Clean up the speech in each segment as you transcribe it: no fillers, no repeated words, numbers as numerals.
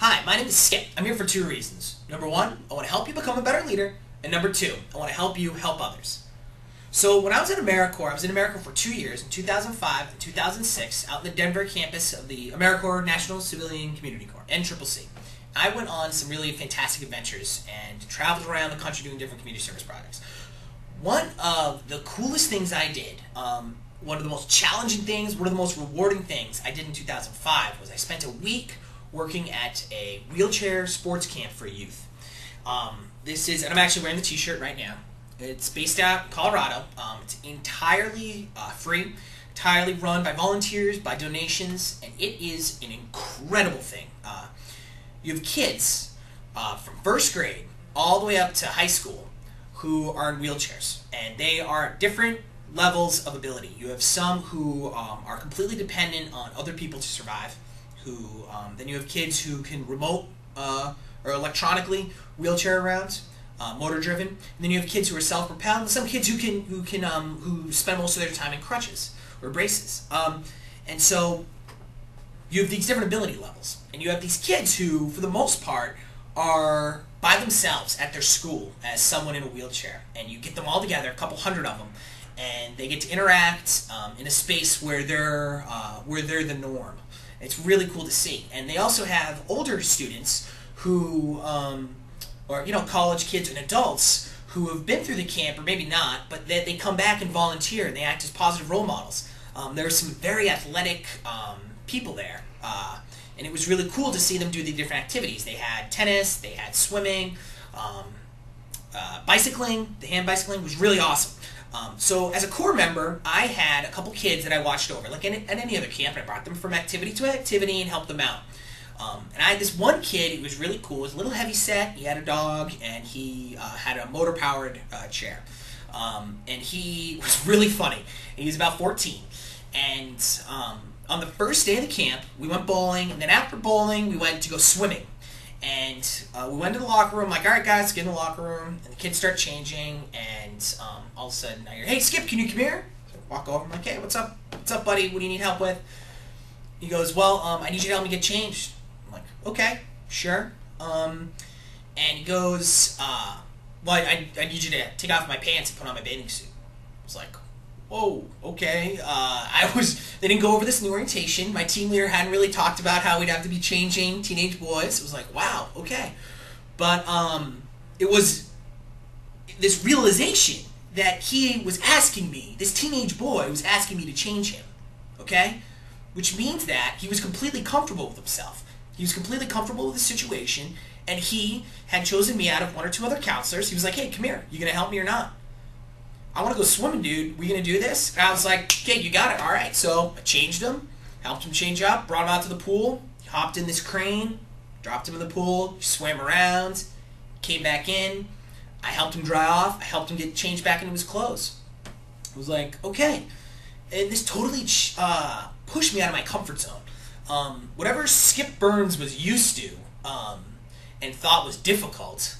Hi, my name is Skip. I'm here for two reasons. Number one, I want to help you become a better leader. And number two, I want to help you help others. So when I was in AmeriCorps, I was in AmeriCorps for 2 years, in 2005 and 2006, out in the Denver campus of the AmeriCorps National Civilian Community Corps, NCCC. I went on some really fantastic adventures and traveled around the country doing different community service projects. One of the coolest things I did, one of the most challenging things, one of the most rewarding things I did in 2005 was I spent a week working at a wheelchair sports camp for youth. And I'm actually wearing the t-shirt right now. It's based out in Colorado. It's entirely free, entirely run by volunteers, by donations, and it is an incredible thing. You have kids from first grade all the way up to high school who are in wheelchairs, and they are at different levels of ability. You have some who are completely dependent on other people to survive. Then you have kids who can remote or electronically wheelchair around, motor driven. And then you have kids who are self-propelled, and some kids who spend most of their time in crutches or braces. And so you have these different ability levels, and you have these kids who, for the most part, are by themselves at their school as someone in a wheelchair, and you get them all together, a couple hundred of them, and they get to interact in a space where they're the norm. It's really cool to see. And they also have older students who, or college kids and adults who have been through the camp, or maybe not, but they come back and volunteer, and they act as positive role models. There are some very athletic people there, and it was really cool to see them do the different activities. They had tennis, they had swimming, bicycling. The hand bicycling was really awesome. So as a Corps member, I had a couple kids that I watched over, like at any other camp, and I brought them from activity to activity and helped them out. And I had this one kid who was really cool. He was a little heavy set. He had a dog, and he had a motor-powered chair. And he was really funny. He was about 14. And on the first day of the camp, we went bowling, and then after bowling, we went to go swimming. And we went to the locker room, like, all right, guys, get in the locker room. And the kids start changing, and all of a sudden, I hear, hey, Skip, can you come here? So I walk over, I'm like, hey, what's up? What's up, buddy? What do you need help with? He goes, well, I need you to help me get changed. I'm like, okay, sure. And he goes, well, I need you to take off my pants and put on my bathing suit. I was like, whoa, okay. They didn't go over this in the orientation. My team leader hadn't really talked about how we'd have to be changing teenage boys. It was like, wow, okay. But it was this realization that he was asking me, this teenage boy was asking me to change him, okay? Which means that he was completely comfortable with himself. He was completely comfortable with the situation, and he had chosen me out of one or two other counselors. He was like, hey, come here. You gonna help me or not? I want to go swimming, dude. We gonna do this? And I was like, okay, you got it. All right. So I changed him, helped him change up, brought him out to the pool. He hopped in this crane, dropped him in the pool, swam around, came back in. I helped him dry off. I helped him get changed back into his clothes. I was like, okay. And this totally pushed me out of my comfort zone. Whatever Skip Burns was used to and thought was difficult,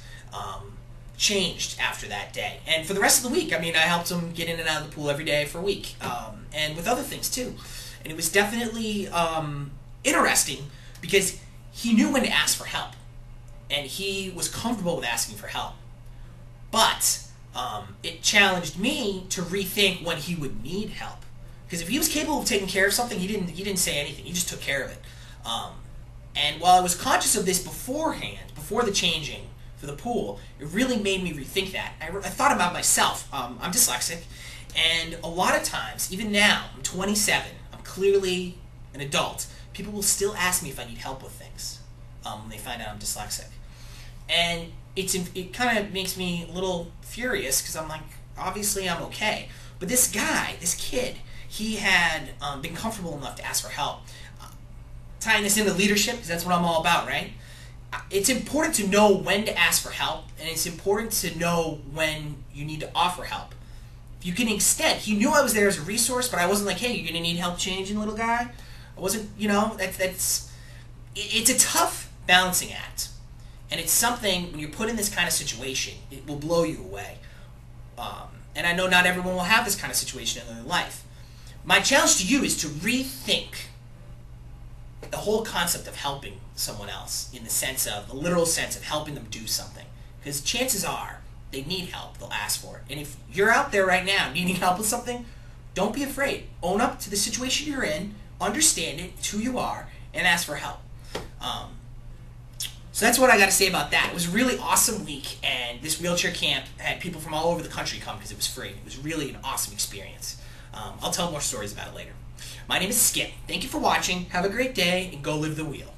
changed after that day. And for the rest of the week, I helped him get in and out of the pool every day for a week, and with other things too. And it was definitely interesting because he knew when to ask for help, and he was comfortable with asking for help. But it challenged me to rethink when he would need help. Because if he was capable of taking care of something, he didn't say anything. He just took care of it. And while I was conscious of this beforehand, before the changing for the pool, it really made me rethink that. I thought about myself. I'm dyslexic, and a lot of times, even now, I'm 27, I'm clearly an adult, people will still ask me if I need help with things when they find out I'm dyslexic. And it kind of makes me a little furious, because I'm like, obviously I'm okay. But this guy, this kid, he had been comfortable enough to ask for help. Tying this into leadership, because that's what I'm all about, right? It's important to know when to ask for help, and it's important to know when you need to offer help. If you can extend, he knew I was there as a resource, but I wasn't like, hey, you're going to need help changing, little guy? I wasn't, it's a tough balancing act. And it's something, when you're put in this kind of situation, it will blow you away. And I know not everyone will have this kind of situation in their life. My challenge to you is to rethink the whole concept of helping someone else in the literal sense of helping them do something. Because chances are they need help, they'll ask for it. And if you're out there right now needing help with something, don't be afraid. Own up to the situation you're in, understand it, it's who you are, and ask for help. So that's what I got to say about that. It was a really awesome week, and this wheelchair camp had people from all over the country come because it was free. It was really an awesome experience. I'll tell more stories about it later. My name is Skip. Thank you for watching. Have a great day, and go live the wheel.